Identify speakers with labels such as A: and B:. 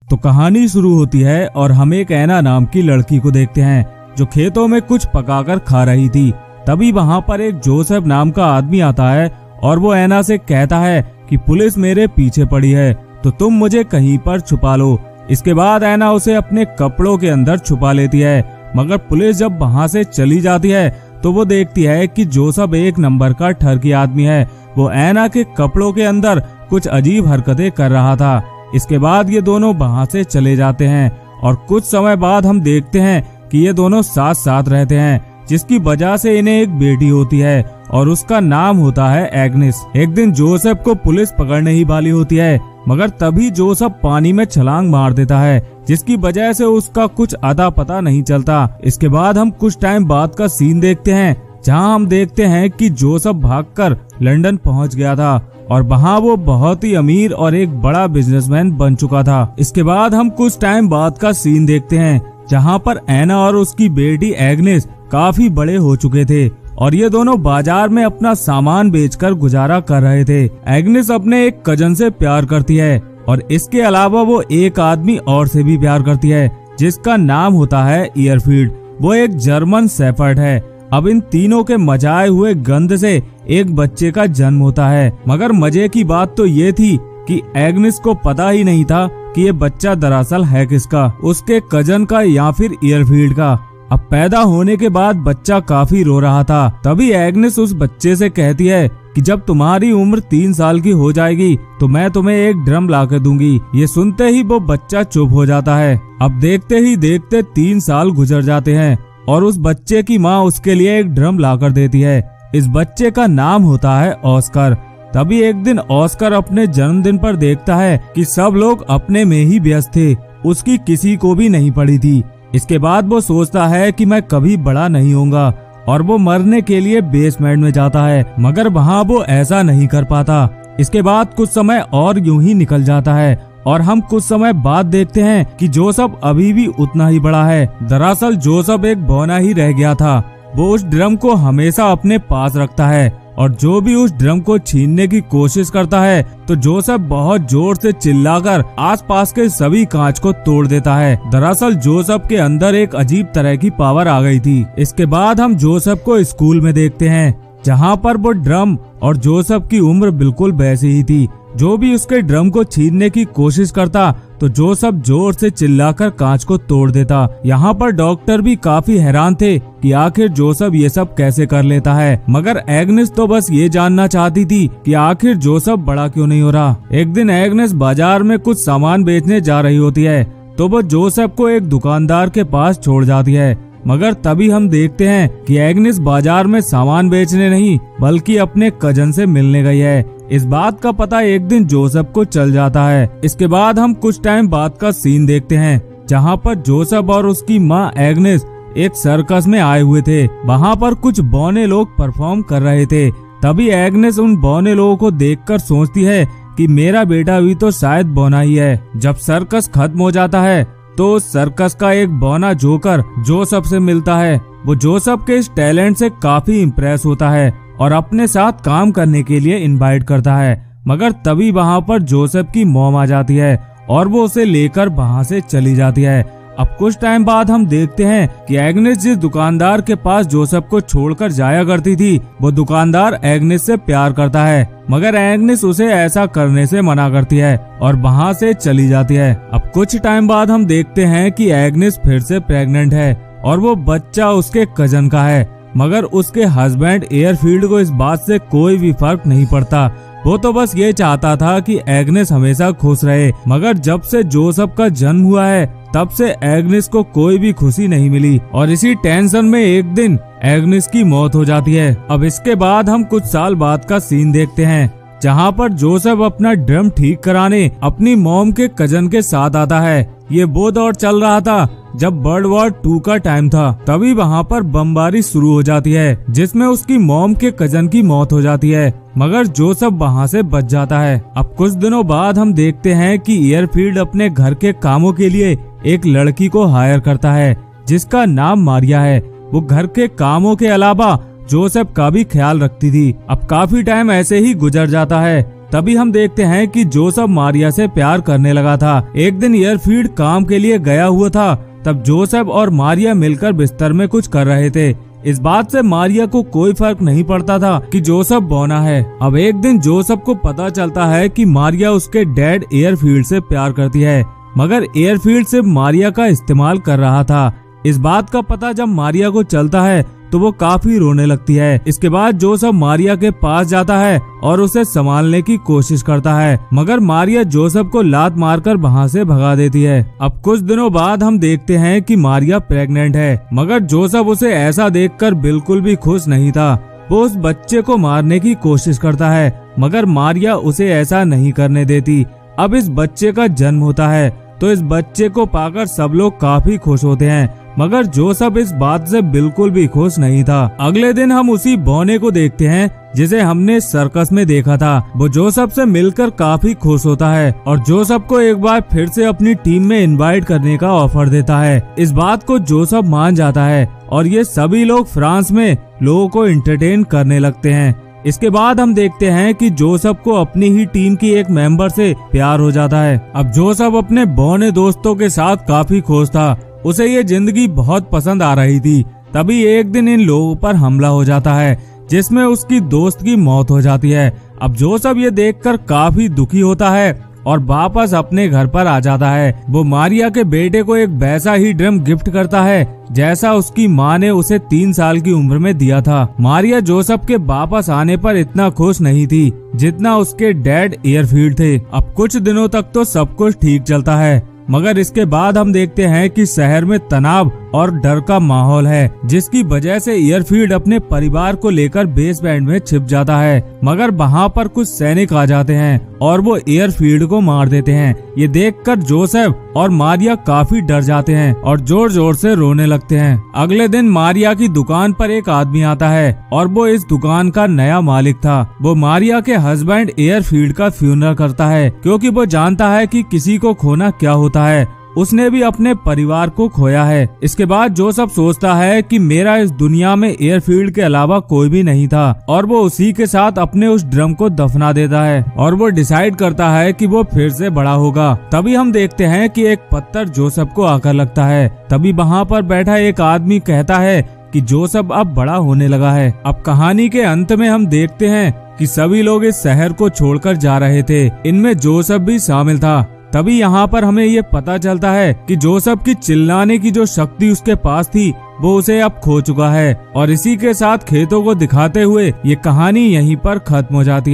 A: तो कहानी शुरू होती है और हम एक ऐना नाम की लड़की को देखते हैं जो खेतों में कुछ पकाकर खा रही थी। तभी वहाँ पर एक जोसेफ नाम का आदमी आता है और वो ऐना से कहता है कि पुलिस मेरे पीछे पड़ी है, तो तुम मुझे कहीं पर छुपा लो। इसके बाद ऐना उसे अपने कपड़ों के अंदर छुपा लेती है, मगर पुलिस जब वहाँ से चली जाती है तो वो देखती है कि जोसेफ एक नंबर का ठरकी आदमी है। वो ऐना के कपड़ों के अंदर कुछ अजीब हरकतें कर रहा था। इसके बाद ये दोनों वहाँ से चले जाते हैं और कुछ समय बाद हम देखते हैं कि ये दोनों साथ साथ रहते हैं, जिसकी वजह से इन्हें एक बेटी होती है और उसका नाम होता है एग्नेस। एक दिन जोसेफ को पुलिस पकड़ने ही वाली होती है, मगर तभी जोसेफ पानी में छलांग मार देता है, जिसकी वजह से उसका कुछ अता पता नहीं चलता। इसके बाद हम कुछ टाइम बाद का सीन देखते हैं, जहां हम देखते हैं कि जोसेफ भागकर लंदन पहुंच गया था और वहां वो बहुत ही अमीर और एक बड़ा बिजनेसमैन बन चुका था। इसके बाद हम कुछ टाइम बाद का सीन देखते हैं, जहां पर ऐना और उसकी बेटी एग्नेस काफी बड़े हो चुके थे और ये दोनों बाजार में अपना सामान बेचकर गुजारा कर रहे थे। एग्नेस अपने एक कजन से प्यार करती है और इसके अलावा वो एक आदमी और से भी प्यार करती है, जिसका नाम होता है ईयरफील्ड। वो एक जर्मन शेफर्ड है। अब इन तीनों के मचाए हुए गंध से एक बच्चे का जन्म होता है, मगर मजे की बात तो ये थी कि एग्नेस को पता ही नहीं था कि ये बच्चा दरअसल है किसका, उसके कजन का या फिर ईयरफील्ड का। अब पैदा होने के बाद बच्चा काफी रो रहा था। तभी एग्नेस उस बच्चे से कहती है कि जब तुम्हारी उम्र 3 साल की हो जाएगी तो मैं तुम्हें एक ड्रम ला कर दूंगी। ये सुनते ही वो बच्चा चुप हो जाता है। अब देखते ही देखते 3 साल गुजर जाते हैं और उस बच्चे की माँ उसके लिए एक ड्रम ला कर देती है। इस बच्चे का नाम होता है ऑस्कर। तभी एक दिन ऑस्कर अपने जन्मदिन पर देखता है कि सब लोग अपने में ही व्यस्त थे, उसकी किसी को भी नहीं पड़ी थी। इसके बाद वो सोचता है कि मैं कभी बड़ा नहीं होऊंगा और वो मरने के लिए बेसमेंट में जाता है, मगर वहाँ वो ऐसा नहीं कर पाता। इसके बाद कुछ समय और यूं ही निकल जाता है और हम कुछ समय बाद देखते हैं कि जोसेफ अभी भी उतना ही बड़ा है। दरअसल जोसेफ एक बौना ही रह गया था। वो उस ड्रम को हमेशा अपने पास रखता है और जो भी उस ड्रम को छीनने की कोशिश करता है तो जोसेफ बहुत जोर से चिल्लाकर आसपास के सभी कांच को तोड़ देता है। दरअसल जोसेफ के अंदर एक अजीब तरह की पावर आ गई थी। इसके बाद हम जोसेफ को स्कूल में देखते हैं, जहाँ पर वो ड्रम और जोसेफ की उम्र बिल्कुल वैसी ही थी। जो भी उसके ड्रम को छीनने की कोशिश करता तो जोसेफ जोर से चिल्लाकर कांच को तोड़ देता। यहाँ पर डॉक्टर भी काफी हैरान थे कि आखिर जोसेफ ये सब कैसे कर लेता है, मगर एग्नेस तो बस ये जानना चाहती थी कि आखिर जोसेफ बड़ा क्यों नहीं हो रहा। एक दिन एग्नेस बाजार में कुछ सामान बेचने जा रही होती है तो वो जोसेफ को एक दुकानदार के पास छोड़ जाती है, मगर तभी हम देखते हैं कि एग्नेस बाजार में सामान बेचने नहीं बल्कि अपने कजन से मिलने गई है। इस बात का पता एक दिन जोसेफ को चल जाता है। इसके बाद हम कुछ टाइम बाद का सीन देखते हैं, जहाँ पर जोसेफ और उसकी माँ एग्नेस एक सर्कस में आए हुए थे। वहाँ पर कुछ बौने लोग परफॉर्म कर रहे थे। तभी एग्नेस उन बौने लोगों को देखकर सोचती है कि मेरा बेटा भी तो शायद बौना ही है। जब सर्कस खत्म हो जाता है तो सर्कस का एक बौना जोकर जोसेफ से मिलता है। वो जोसेफ के इस टैलेंट से काफी इम्प्रेस होता है और अपने साथ काम करने के लिए इनवाइट करता है, मगर तभी वहाँ पर जोसेफ की मॉम आ जाती है और वो उसे लेकर वहाँ से चली जाती है। अब कुछ टाइम बाद हम देखते हैं कि एग्नेस जिस दुकानदार के पास जोसेफ को छोड़कर जाया करती थी, वो दुकानदार एग्नेस से प्यार करता है, मगर एग्नेस उसे ऐसा करने से मना करती है और वहाँ से चली जाती है। अब कुछ टाइम बाद हम देखते हैं कि एग्नेस फिर से प्रेग्नेंट है और वो बच्चा उसके कजन का है, मगर उसके हस्बैंड ईयरफील्ड को इस बात से कोई भी फर्क नहीं पड़ता। वो तो बस ये चाहता था कि एग्नेस हमेशा खुश रहे, मगर जब से जोसेफ का जन्म हुआ है तब से एग्नेस को कोई भी खुशी नहीं मिली और इसी टेंशन में एक दिन एग्नेस की मौत हो जाती है। अब इसके बाद हम कुछ साल बाद का सीन देखते हैं, जहाँ पर जोसेफ अपना ड्रम ठीक कराने अपनी मॉम के कजन के साथ आता है। ये वो दौर चल रहा था जब वर्ल्ड वॉर 2 का टाइम था। तभी वहाँ पर बमबारी शुरू हो जाती है, जिसमें उसकी मॉम के कजन की मौत हो जाती है, मगर जोसेफ वहाँ से बच जाता है। अब कुछ दिनों बाद हम देखते हैं कि ईयरफील्ड अपने घर के कामों के लिए एक लड़की को हायर करता है, जिसका नाम मारिया है। वो घर के कामों के अलावा जोसेफ का भी ख्याल रखती थी। अब काफी टाइम ऐसे ही गुजर जाता है तभी हम देखते हैं कि जोसेफ मारिया से प्यार करने लगा था। एक दिन एयरफील्ड काम के लिए गया हुआ था, तब जोसेफ और मारिया मिलकर बिस्तर में कुछ कर रहे थे। इस बात से मारिया को कोई फर्क नहीं पड़ता था कि जोसेफ बौना है। अब एक दिन जोसेफ को पता चलता है कि मारिया उसके डैड एयरफील्ड से प्यार करती है, मगर एयरफील्ड सिर्फ मारिया का इस्तेमाल कर रहा था। इस बात का पता जब मारिया को चलता है तो वो काफी रोने लगती है। इसके बाद जोसेफ मारिया के पास जाता है और उसे संभालने की कोशिश करता है, मगर मारिया जोसेफ को लात मारकर वहाँ से भगा देती है। अब कुछ दिनों बाद हम देखते हैं कि मारिया प्रेग्नेंट है, मगर जोसेफ उसे ऐसा देखकर बिल्कुल भी खुश नहीं था। वो उस बच्चे को मारने की कोशिश करता है, मगर मारिया उसे ऐसा नहीं करने देती। अब इस बच्चे का जन्म होता है तो इस बच्चे को पाकर सब लोग काफी खुश होते हैं, मगर जोसेफ इस बात से बिल्कुल भी खुश नहीं था। अगले दिन हम उसी बौने को देखते हैं जिसे हमने सर्कस में देखा था। वो जोसेफ से मिलकर काफी खुश होता है और जोसेफ को एक बार फिर से अपनी टीम में इनवाइट करने का ऑफर देता है। इस बात को जोसेफ मान जाता है और ये सभी लोग फ्रांस में लोगों को एंटरटेन करने लगते हैं। इसके बाद हम देखते हैं कि जोसेफ को अपनी ही टीम की एक मेंबर से प्यार हो जाता है। अब जोसेफ अपने बौने दोस्तों के साथ काफी खुश था, उसे ये जिंदगी बहुत पसंद आ रही थी। तभी एक दिन इन लोगों पर हमला हो जाता है जिसमें उसकी दोस्त की मौत हो जाती है। अब जोसेफ ये देखकर काफी दुखी होता है और वापस अपने घर पर आ जाता है। वो मारिया के बेटे को एक वैसा ही ड्रम गिफ्ट करता है जैसा उसकी माँ ने उसे 3 साल की उम्र में दिया था। मारिया जोसेफ के वापस आने पर इतना खुश नहीं थी जितना उसके डैड एयरफील्ड थे। अब कुछ दिनों तक तो सब कुछ ठीक चलता है, मगर इसके बाद हम देखते हैं कि शहर में तनाव और डर का माहौल है, जिसकी वजह से एयरफील्ड अपने परिवार को लेकर बेसमेंट में छिप जाता है। मगर वहाँ पर कुछ सैनिक आ जाते हैं और वो एयरफील्ड को मार देते हैं। ये देखकर जोसेफ और मारिया काफी डर जाते हैं और जोर जोर से रोने लगते हैं। अगले दिन मारिया की दुकान पर एक आदमी आता है और वो इस दुकान का नया मालिक था। वो मारिया के हस्बैंड एयरफील्ड का फ्यूनरल करता है, क्योंकि वो जानता है कि किसी को खोना क्या होता है। उसने भी अपने परिवार को खोया है। इसके बाद जोसेफ सोचता है कि मेरा इस दुनिया में एयरफील्ड के अलावा कोई भी नहीं था, और वो उसी के साथ अपने उस ड्रम को दफना देता है और वो डिसाइड करता है कि वो फिर से बड़ा होगा। तभी हम देखते हैं कि एक पत्थर जोसेफ को आकर लगता है। तभी वहाँ पर बैठा एक आदमी कहता है कि जोसेफ अब बड़ा होने लगा है। अब कहानी के अंत में हम देखते हैं कि सभी लोग इस शहर को छोड़कर जा रहे थे, इनमें जोसेफ भी शामिल था। तभी यहाँ पर हमें ये पता चलता है कि जोसेफ की चिल्लाने की जो शक्ति उसके पास थी वो उसे अब खो चुका है। और इसी के साथ खेतों को दिखाते हुए ये कहानी यहीं पर खत्म हो जाती है।